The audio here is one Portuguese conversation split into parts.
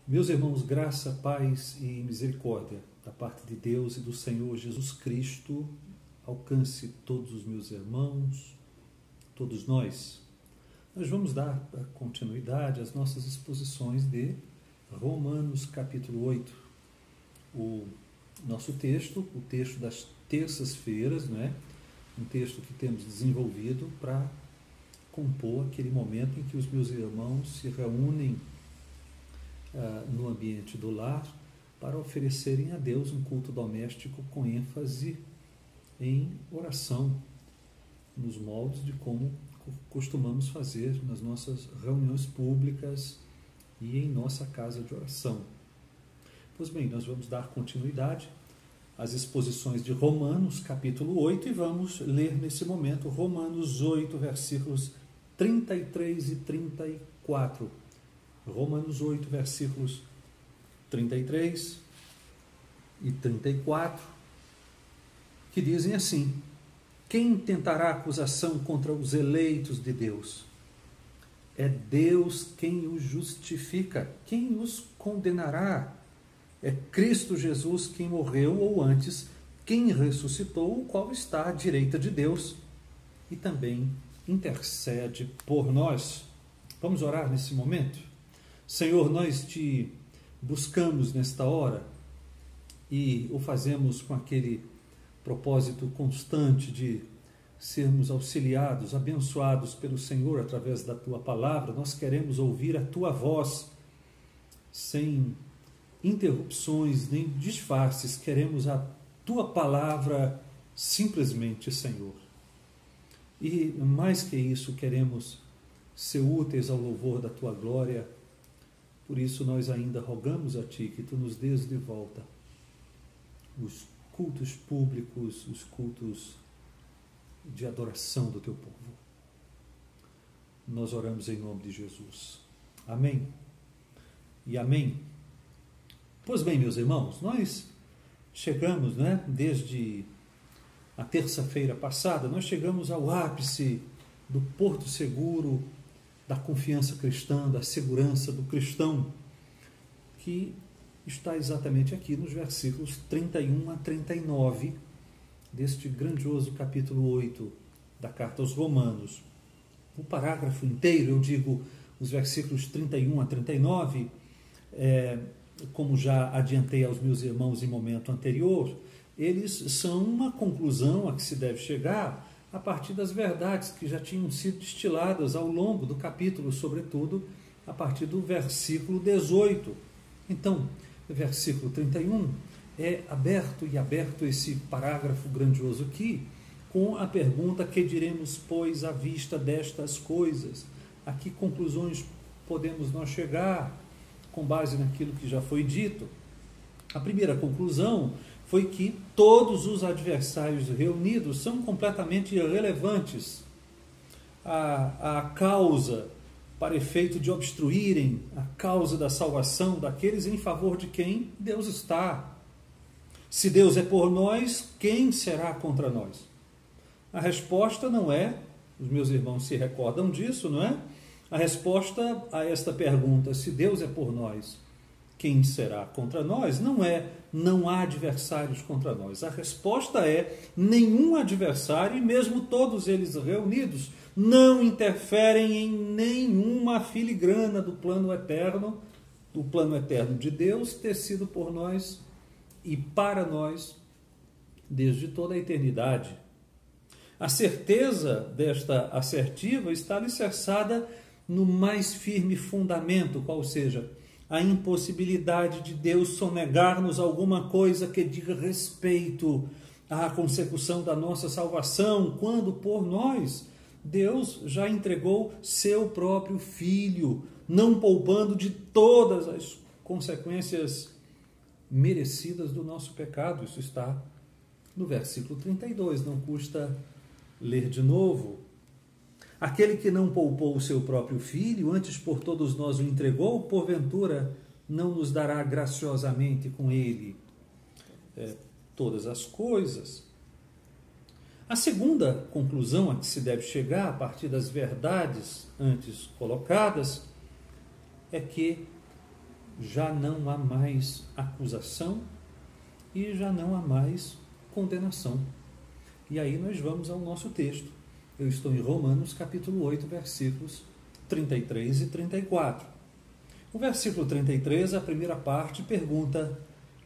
Meus irmãos, graça, paz e misericórdia da parte de Deus e do Senhor Jesus Cristo alcance todos os meus irmãos, todos nós. Nós vamos dar continuidade às nossas exposições de Romanos capítulo 8. O nosso texto, o texto das terças-feiras, não é? Um texto que temos desenvolvido para compor aquele momento em que os meus irmãos se reúnem no ambiente do lar para oferecerem a Deus um culto doméstico com ênfase em oração, nos moldes de como costumamos fazer nas nossas reuniões públicas e em nossa casa de oração. Pois bem, nós vamos dar continuidade às exposições de Romanos, capítulo 8, e vamos ler nesse momento Romanos 8, versículos 33 e 34. Romanos 8, versículos 33 e 34, que dizem assim: quem tentará acusação contra os eleitos de Deus? É Deus quem os justifica. Quem os condenará? É Cristo Jesus quem morreu, ou antes, quem ressuscitou, o qual está à direita de Deus e também intercede por nós. Vamos orar nesse momento? Senhor, nós te buscamos nesta hora e o fazemos com aquele propósito constante de sermos auxiliados, abençoados pelo Senhor através da Tua palavra. Nós queremos ouvir a Tua voz sem interrupções nem disfarces. Queremos a Tua palavra simplesmente, Senhor. E mais que isso, queremos ser úteis ao louvor da Tua glória. Por isso nós ainda rogamos a Ti que Tu nos dês de volta os cultos públicos, os cultos de adoração do Teu povo. Nós oramos em nome de Jesus. Amém e amém. Pois bem, meus irmãos, nós chegamos, desde a terça-feira passada, nós chegamos ao ápice do porto seguro da confiança cristã, da segurança do cristão, que está exatamente aqui nos versículos 31 a 39 deste grandioso capítulo 8 da carta aos Romanos. O parágrafo inteiro, eu digo os versículos 31 a 39, como já adiantei aos meus irmãos em momento anterior, eles são uma conclusão a que se deve chegar a partir das verdades que já tinham sido destiladas ao longo do capítulo, sobretudo a partir do versículo 18. Então, o versículo 31 é aberto esse parágrafo grandioso aqui, com a pergunta: que diremos, pois, à vista destas coisas? A que conclusões podemos nós chegar com base naquilo que já foi dito? A primeira conclusão foi que todos os adversários reunidos são completamente irrelevantes à causa, para efeito de obstruírem a causa da salvação daqueles em favor de quem Deus está. Se Deus é por nós, quem será contra nós? A resposta não é, os meus irmãos se recordam disso, não é? A resposta a esta pergunta, se Deus é por nós, quem será contra nós, não é não há adversários contra nós. A resposta é nenhum adversário, e mesmo todos eles reunidos, não interferem em nenhuma filigrana do plano eterno de Deus, tecido por nós e para nós desde toda a eternidade. A certeza desta assertiva está alicerçada no mais firme fundamento, qual seja a impossibilidade de Deus sonegar-nos alguma coisa que diga respeito à consecução da nossa salvação, quando por nós Deus já entregou seu próprio Filho, não poupando de todas as consequências merecidas do nosso pecado. Isso está no versículo 32, não custa ler de novo. Aquele que não poupou o seu próprio Filho, antes por todos nós o entregou, porventura não nos dará graciosamente com ele todas as coisas? A segunda conclusão a que se deve chegar, a partir das verdades antes colocadas, é que já não há mais acusação e já não há mais condenação. E aí nós vamos ao nosso texto. Eu estou em Romanos capítulo 8, versículos 33 e 34. O versículo 33, a primeira parte, pergunta: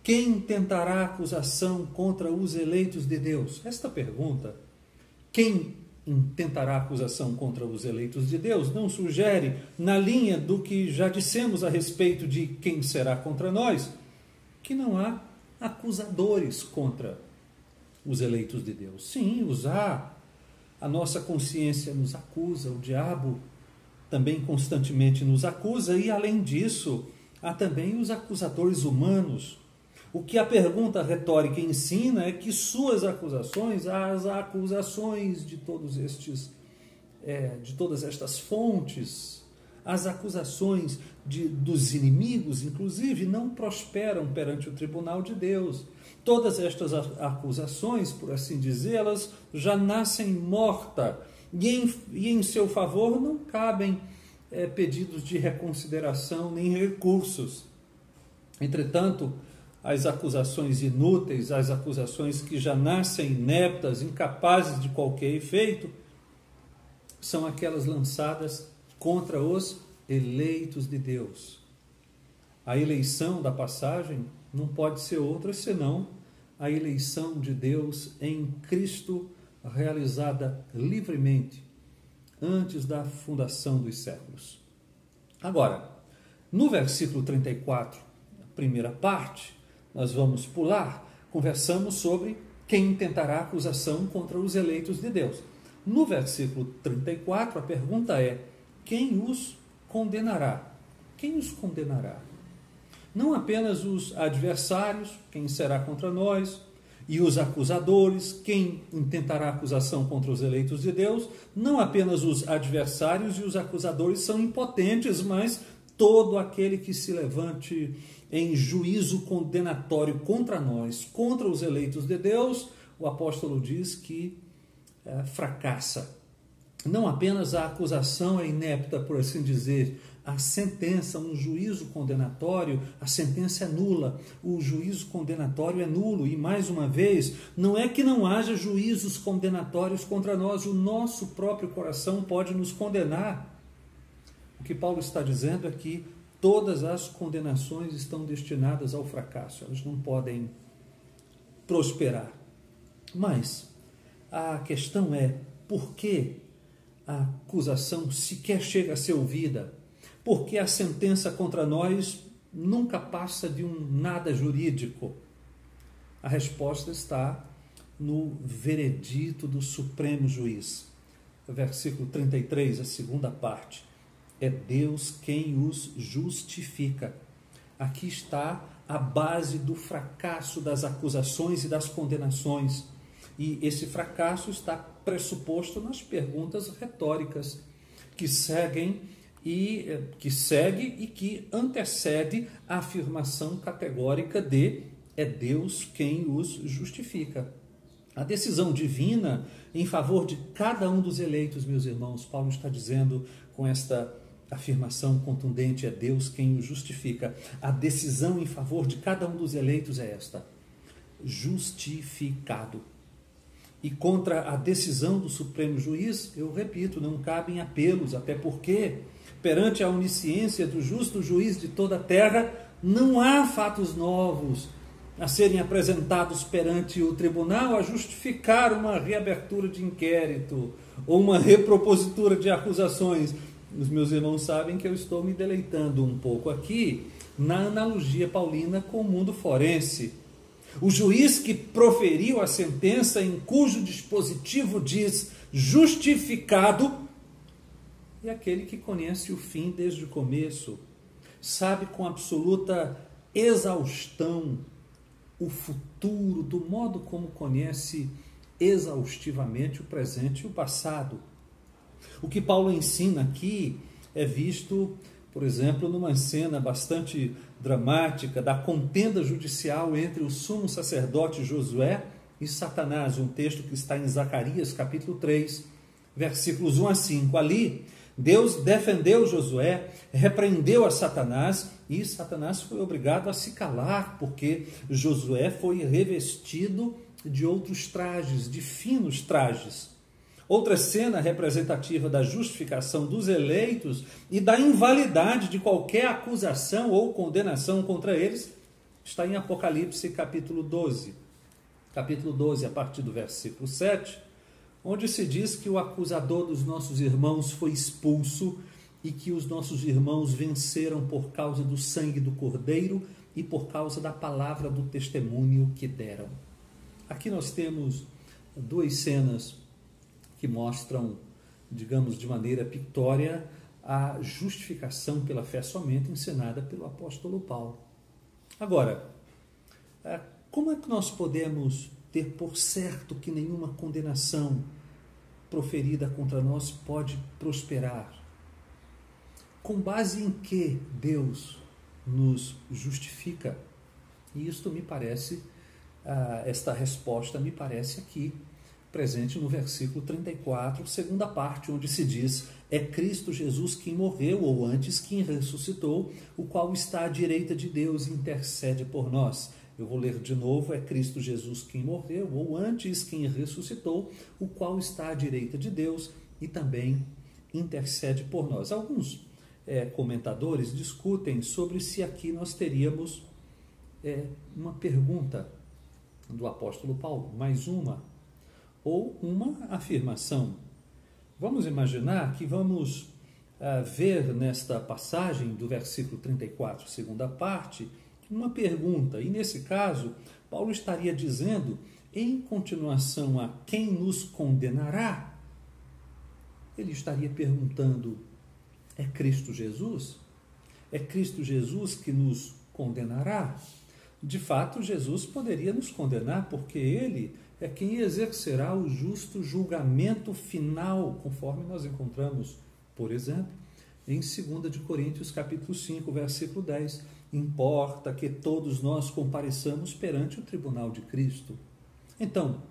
quem tentará acusação contra os eleitos de Deus? Esta pergunta, quem tentará acusação contra os eleitos de Deus, não sugere, na linha do que já dissemos a respeito de quem será contra nós, que não há acusadores contra os eleitos de Deus. Sim, a nossa consciência nos acusa, o diabo também constantemente nos acusa, e além disso, há também os acusadores humanos. O que a pergunta retórica ensina é que suas acusações, as acusações de todas estas fontes, as acusações dos inimigos, inclusive, não prosperam perante o tribunal de Deus. Todas estas acusações, por assim dizer, elas já nascem mortas, e em seu favor não cabem pedidos de reconsideração nem recursos. Entretanto, as acusações inúteis, as acusações que já nascem ineptas, incapazes de qualquer efeito, são aquelas lançadas contra os eleitos de Deus. A eleição da passagem não pode ser outra senão a eleição de Deus em Cristo, realizada livremente antes da fundação dos séculos. Agora, no versículo 34, a primeira parte, nós vamos pular, conversamos sobre quem tentará acusação contra os eleitos de Deus. No versículo 34, a pergunta é: quem os condenará? Quem os condenará? Não apenas os adversários, quem será contra nós, e os acusadores, quem intentará acusação contra os eleitos de Deus. Não apenas os adversários e os acusadores são impotentes, mas todo aquele que se levante em juízo condenatório contra nós, contra os eleitos de Deus, o apóstolo diz que fracassa. Não apenas a acusação é inepta, por assim dizer, a sentença, um juízo condenatório, a sentença é nula, o juízo condenatório é nulo. E mais uma vez, não é que não haja juízos condenatórios contra nós, o nosso próprio coração pode nos condenar. O que Paulo está dizendo é que todas as condenações estão destinadas ao fracasso, elas não podem prosperar. Mas a questão é: por que a acusação sequer chega a ser ouvida? Por que a sentença contra nós nunca passa de um nada jurídico? A resposta está no veredito do Supremo Juiz. Versículo 33, a segunda parte. É Deus quem os justifica. Aqui está a base do fracasso das acusações e das condenações. E esse fracasso está pressuposto nas perguntas retóricas que segue e que antecede a afirmação categórica de é Deus quem os justifica. A decisão divina em favor de cada um dos eleitos, meus irmãos, Paulo está dizendo com esta afirmação contundente, é Deus quem os justifica. A decisão em favor de cada um dos eleitos é esta: justificado. E contra a decisão do Supremo Juiz, eu repito, não cabem apelos, até porque, perante a onisciência do justo juiz de toda a terra, não há fatos novos a serem apresentados perante o tribunal a justificar uma reabertura de inquérito ou uma repropositura de acusações. Os meus irmãos sabem que eu estou me deleitando um pouco aqui na analogia paulina com o mundo forense. O juiz que proferiu a sentença em cujo dispositivo diz justificado é aquele que conhece o fim desde o começo, sabe com absoluta exaustão o futuro, do modo como conhece exaustivamente o presente e o passado. O que Paulo ensina aqui é visto, por exemplo, numa cena bastante dramática da contenda judicial entre o sumo sacerdote Josué e Satanás, um texto que está em Zacarias capítulo 3, versículos 1 a 5. Ali, Deus defendeu Josué, repreendeu a Satanás, e Satanás foi obrigado a se calar, porque Josué foi revestido de outros trajes, de finos trajes. Outra cena representativa da justificação dos eleitos e da invalidade de qualquer acusação ou condenação contra eles está em Apocalipse capítulo 12. Capítulo 12, a partir do versículo 7, onde se diz que o acusador dos nossos irmãos foi expulso e que os nossos irmãos venceram por causa do sangue do Cordeiro e por causa da palavra do testemunho que deram. Aqui nós temos duas cenas que mostram, digamos, de maneira pictória, a justificação pela fé somente ensinada pelo apóstolo Paulo. Agora, como é que nós podemos ter por certo que nenhuma condenação proferida contra nós pode prosperar? Com base em que Deus nos justifica? E isto me parece, esta resposta me parece aqui, presente no versículo 34, segunda parte, onde se diz: é Cristo Jesus quem morreu, ou antes quem ressuscitou, o qual está à direita de Deus e intercede por nós. Eu vou ler de novo: é Cristo Jesus quem morreu, ou antes quem ressuscitou, o qual está à direita de Deus e também intercede por nós. Alguns comentadores discutem sobre se aqui nós teríamos uma pergunta do apóstolo Paulo, mais uma, ou uma afirmação. Vamos imaginar que vamos ver nesta passagem do versículo 34, segunda parte, uma pergunta, e nesse caso, Paulo estaria dizendo, em continuação a quem nos condenará, ele estaria perguntando: é Cristo Jesus? É Cristo Jesus que nos condenará? De fato, Jesus poderia nos condenar, porque ele é quem exercerá o justo julgamento final, conforme nós encontramos, por exemplo, em 2 de Coríntios, capítulo 5, versículo 10. Importa que todos nós compareçamos perante o tribunal de Cristo. Então,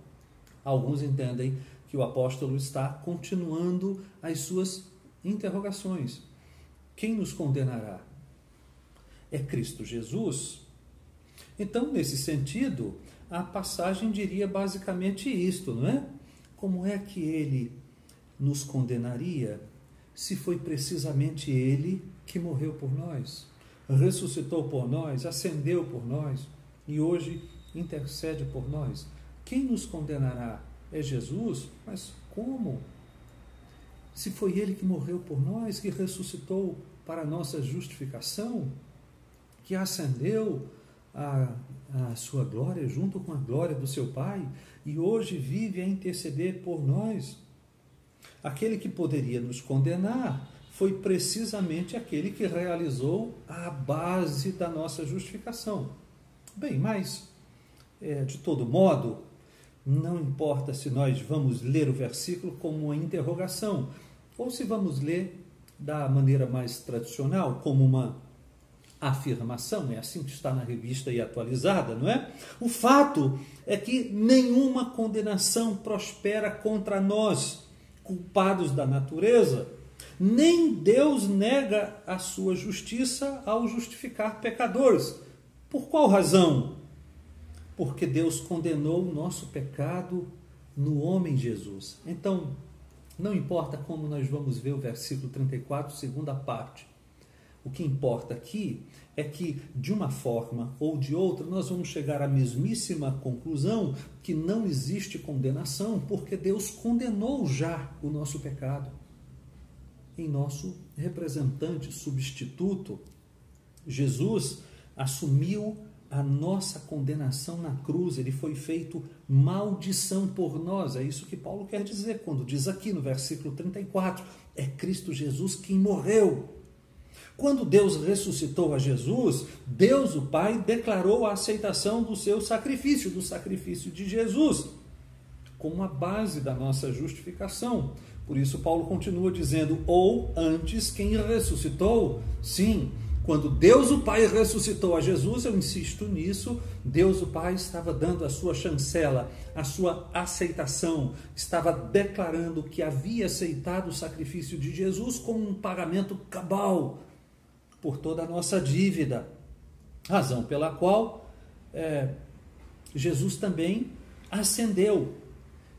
alguns entendem que o apóstolo está continuando as suas interrogações. Quem nos condenará? É Cristo Jesus? Então, nesse sentido, a passagem diria basicamente isto, não é? Como é que ele nos condenaria se foi precisamente ele que morreu por nós, ressuscitou por nós, ascendeu por nós e hoje intercede por nós? Quem nos condenará? É Jesus? Mas como? Se foi ele que morreu por nós, que ressuscitou para a nossa justificação, que ascendeu a sua glória junto com a glória do seu Pai e hoje vive a interceder por nós. Aquele que poderia nos condenar foi precisamente aquele que realizou a base da nossa justificação. Bem, mas, de todo modo, não importa se nós vamos ler o versículo como uma interrogação ou se vamos ler da maneira mais tradicional, como uma afirmação, é assim que está na revista e atualizada, não é? O fato é que nenhuma condenação prospera contra nós, culpados da natureza, nem Deus nega a sua justiça ao justificar pecadores. Por qual razão? Porque Deus condenou o nosso pecado no homem Jesus. Então, não importa como nós vamos ver o versículo 34, segunda parte. O que importa aqui é que, de uma forma ou de outra, nós vamos chegar à mesmíssima conclusão que não existe condenação, porque Deus condenou já o nosso pecado em nosso representante substituto. Jesus assumiu a nossa condenação na cruz, ele foi feito maldição por nós. É isso que Paulo quer dizer quando diz aqui no versículo 34, é Cristo Jesus quem morreu. Quando Deus ressuscitou a Jesus, Deus, o Pai, declarou a aceitação do seu sacrifício, do sacrifício de Jesus, como a base da nossa justificação. Por isso, Paulo continua dizendo, ou antes quem ressuscitou? Sim, Quando Deus o Pai ressuscitou a Jesus, eu insisto nisso, Deus o Pai estava dando a sua chancela, a sua aceitação, estava declarando que havia aceitado o sacrifício de Jesus como um pagamento cabal por toda a nossa dívida, razão pela qual Jesus também ascendeu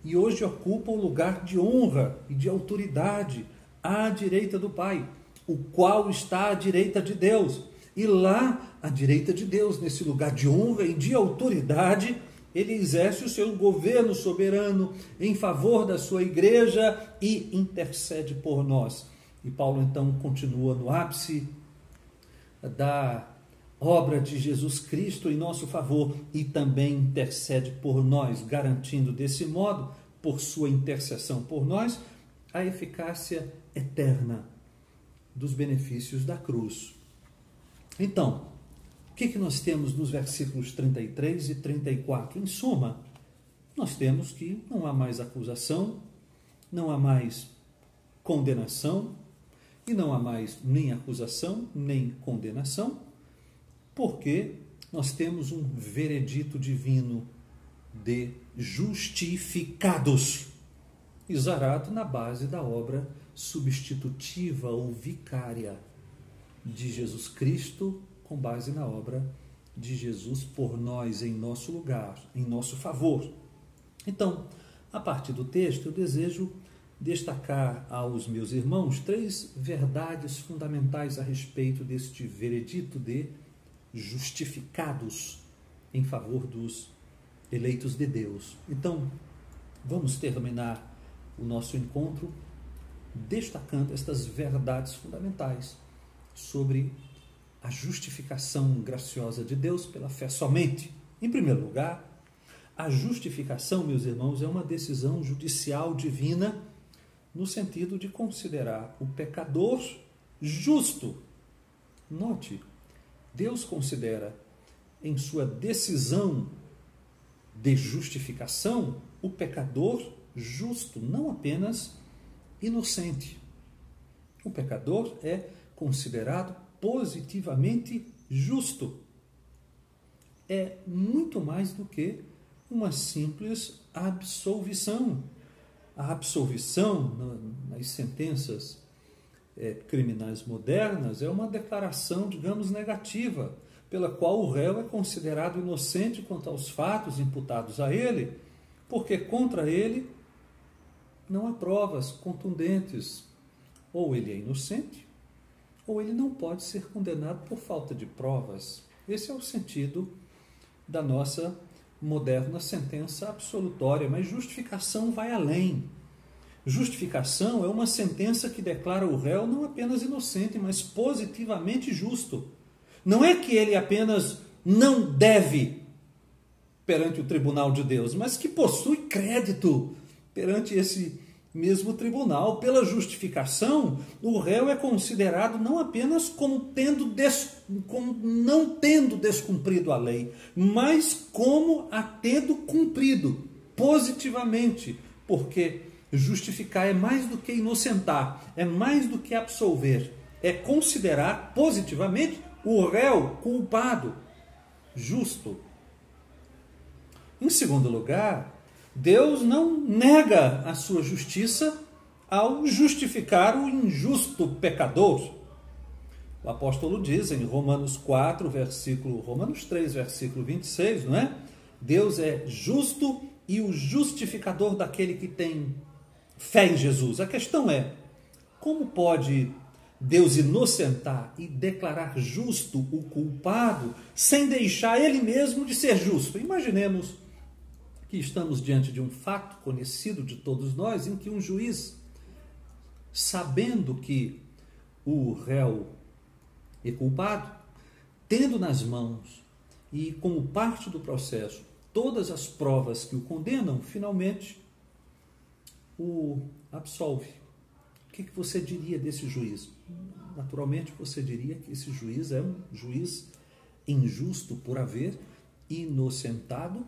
e hoje ocupa o lugar de honra e de autoridade à direita do Pai, o qual está à direita de Deus. E lá, à direita de Deus, nesse lugar de honra e de autoridade, ele exerce o seu governo soberano em favor da sua igreja e intercede por nós. E Paulo então continua no ápice da obra de Jesus Cristo em nosso favor e também intercede por nós, garantindo desse modo, por sua intercessão por nós, a eficácia eterna dos benefícios da cruz. Então, o que nós temos nos versículos 33 e 34? Em suma, nós temos que não há mais acusação, não há mais condenação, e não há mais nem acusação, nem condenação, porque nós temos um veredito divino de justificados, exarado na base da obra substitutiva ou vicária de Jesus Cristo, com base na obra de Jesus por nós, em nosso lugar, em nosso favor. Então, a partir do texto, eu desejo destacar aos meus irmãos 3 verdades fundamentais a respeito deste veredito de justificados em favor dos eleitos de Deus. Então, vamos terminar o nosso encontro destacando estas verdades fundamentais sobre a justificação graciosa de Deus pela fé somente. Em primeiro lugar, a justificação, meus irmãos, é uma decisão judicial divina no sentido de considerar o pecador justo. Note, Deus considera em sua decisão de justificação o pecador justo, não apenas inocente. O pecador é considerado positivamente justo. É muito mais do que uma simples absolvição. A absolvição nas sentenças criminais modernas é uma declaração, digamos, negativa, pela qual o réu é considerado inocente quanto aos fatos imputados a ele, porque contra ele não há provas contundentes. Ou ele é inocente, ou ele não pode ser condenado por falta de provas. Esse é o sentido da nossa moderna sentença absolutória, mas justificação vai além. Justificação é uma sentença que declara o réu não apenas inocente, mas positivamente justo. Não é que ele apenas não deve perante o tribunal de Deus, mas que possui crédito perante esse mesmo tribunal. Pela justificação, o réu é considerado não apenas como não tendo descumprido a lei, mas como a tendo cumprido positivamente, porque justificar é mais do que inocentar, é mais do que absolver, é considerar positivamente o réu culpado, justo. Em segundo lugar, Deus não nega a sua justiça ao justificar o injusto pecador. O apóstolo diz em Romanos 3, versículo 26, não é? Deus é justo e o justificador daquele que tem fé em Jesus. A questão é, como pode Deus inocentar e declarar justo o culpado sem deixar ele mesmo de ser justo? Imaginemos que estamos diante de um fato conhecido de todos nós, em que um juiz, sabendo que o réu é culpado, tendo nas mãos e como parte do processo todas as provas que o condenam, finalmente o absolve. O que você diria desse juiz? Naturalmente você diria que esse juiz é um juiz injusto por haver inocentado,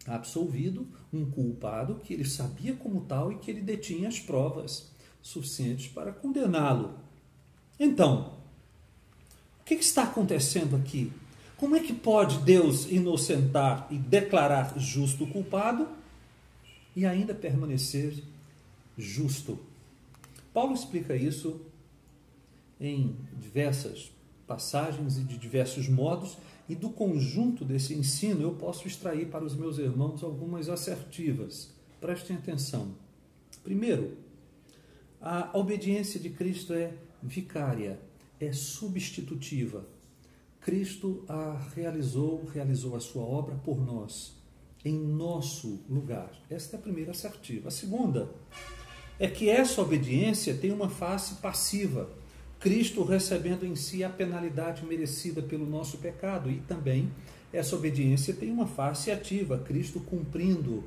absolvido um culpado que ele sabia como tal e que ele detinha as provas suficientes para condená-lo. Então, que está acontecendo aqui? Como é que pode Deus inocentar e declarar justo o culpado e ainda permanecer justo? Paulo explica isso em diversas passagens e de diversos modos, e do conjunto desse ensino eu posso extrair para os meus irmãos algumas assertivas. Prestem atenção. Primeiro, a obediência de Cristo é vicária, é substitutiva. Cristo realizou a sua obra por nós, em nosso lugar. Esta é a primeira assertiva. A segunda é que essa obediência tem uma face passiva. Cristo recebendo em si a penalidade merecida pelo nosso pecado, e também essa obediência tem uma face ativa, Cristo cumprindo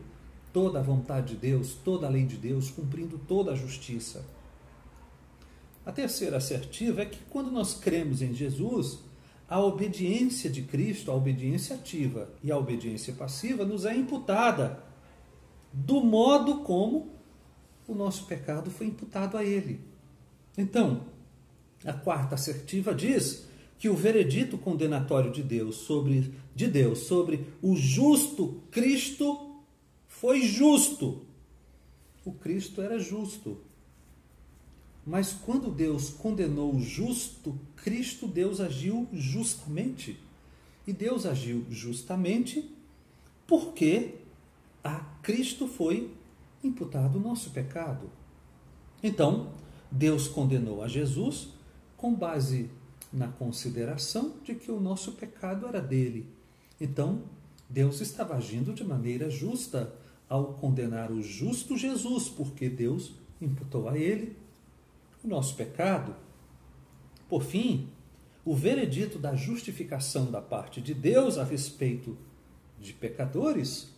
toda a vontade de Deus, toda a lei de Deus, cumprindo toda a justiça. A terceira assertiva é que quando nós cremos em Jesus, a obediência de Cristo, a obediência ativa e a obediência passiva nos é imputada do modo como o nosso pecado foi imputado a Ele. Então, a quarta assertiva diz que o veredito condenatório de Deus sobre o justo Cristo foi justo. O Cristo era justo. Mas quando Deus condenou o justo Cristo, Deus agiu justamente. E Deus agiu justamente porque a Cristo foi imputado o nosso pecado. Então, Deus condenou a Jesus com base na consideração de que o nosso pecado era dele. Então, Deus estava agindo de maneira justa ao condenar o justo Jesus, porque Deus imputou a ele o nosso pecado. Por fim, o veredito da justificação da parte de Deus a respeito de pecadores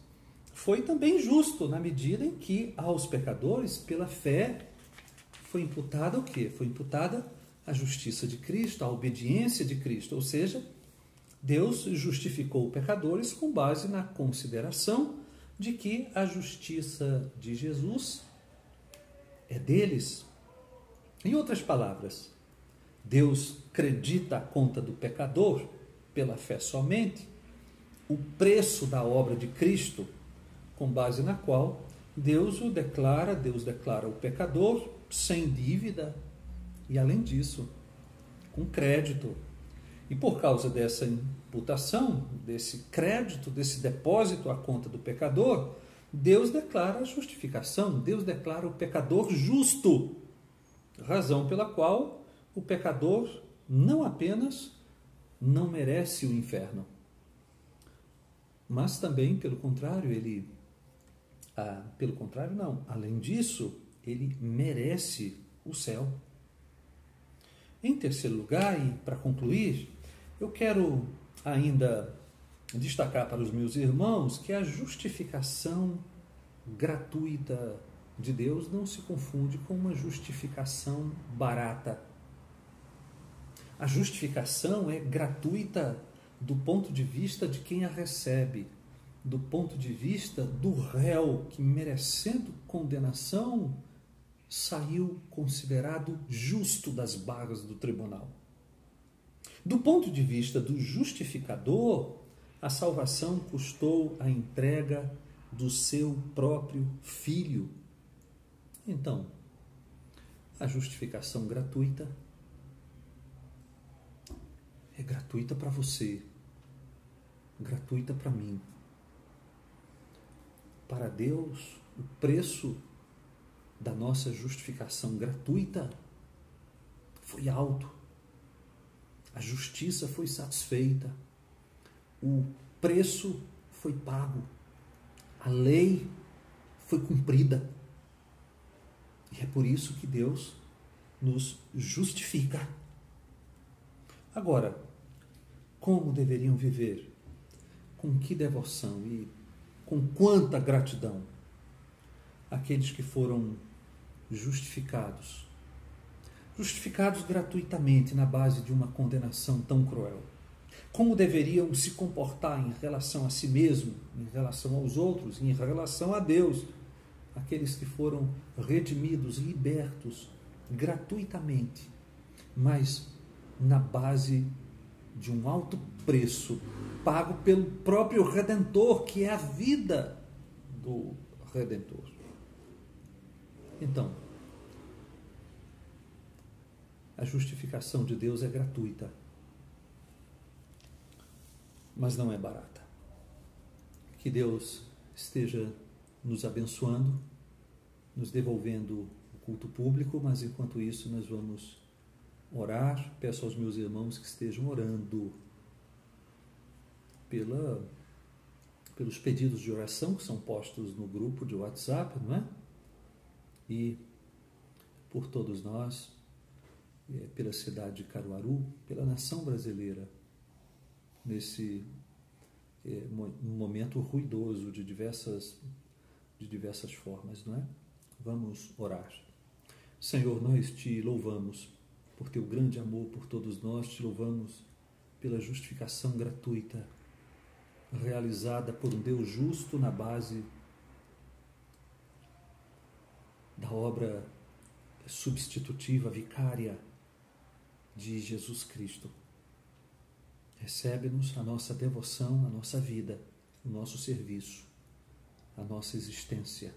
foi também justo, na medida em que aos pecadores, pela fé, foi imputada o quê? Foi imputada a justiça de Cristo, a obediência de Cristo, ou seja, Deus justificou pecadores com base na consideração de que a justiça de Jesus é deles. Em outras palavras, Deus credita a conta do pecador pela fé somente o preço da obra de Cristo, com base na qual Deus declara o pecador sem dívida e, além disso, com crédito. E por causa dessa imputação, desse crédito, desse depósito à conta do pecador, Deus declara a justificação, Deus declara o pecador justo, razão pela qual o pecador não apenas não merece o inferno, mas também, além disso, ele merece o céu. Em terceiro lugar, e para concluir, eu quero ainda destacar para os meus irmãos que a justificação gratuita de Deus não se confunde com uma justificação barata. A justificação é gratuita do ponto de vista de quem a recebe, do ponto de vista do réu que, merecendo condenação, saiu considerado justo das barras do tribunal. Do ponto de vista do justificador, a salvação custou a entrega do seu próprio Filho. Então, a justificação gratuita é gratuita para você, gratuita para mim. Para Deus, o preço da nossa justificação gratuita foi alto. A justiça foi satisfeita. O preço foi pago. A lei foi cumprida. E é por isso que Deus nos justifica. Agora, como deveriam viver? Com que devoção e com quanta gratidão aqueles que foram justificados gratuitamente na base de uma condenação tão cruel? Como deveriam se comportar em relação a si mesmo, em relação aos outros, em relação a Deus, aqueles que foram redimidos, libertos gratuitamente, mas na base de um alto preço pago pelo próprio Redentor, que é a vida do Redentor. Então, a justificação de Deus é gratuita, mas não é barata. Que Deus esteja nos abençoando, nos devolvendo o culto público, mas enquanto isso nós vamos orar. Peço aos meus irmãos que estejam orando pelos pedidos de oração que são postos no grupo de WhatsApp, não é? E por todos nós, pela cidade de Caruaru, pela nação brasileira, nesse um momento ruidoso de diversas formas, não é? Vamos orar. Senhor, nós te louvamos por teu grande amor por todos nós, te louvamos pela justificação gratuita realizada por um Deus justo na base da obra substitutiva, vicária de Jesus Cristo. Recebe-nos a nossa devoção, a nossa vida, o nosso serviço, a nossa existência.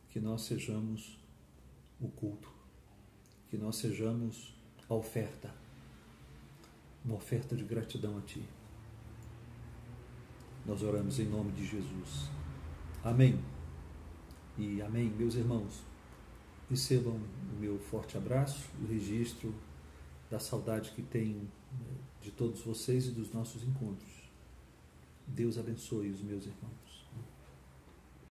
Que nós sejamos o culto, que nós sejamos a oferta, uma oferta de gratidão a Ti. Nós oramos em nome de Jesus. Amém. E amém, meus irmãos. Recebam o meu forte abraço, o registro da saudade que tenho de todos vocês e dos nossos encontros. Deus abençoe os meus irmãos.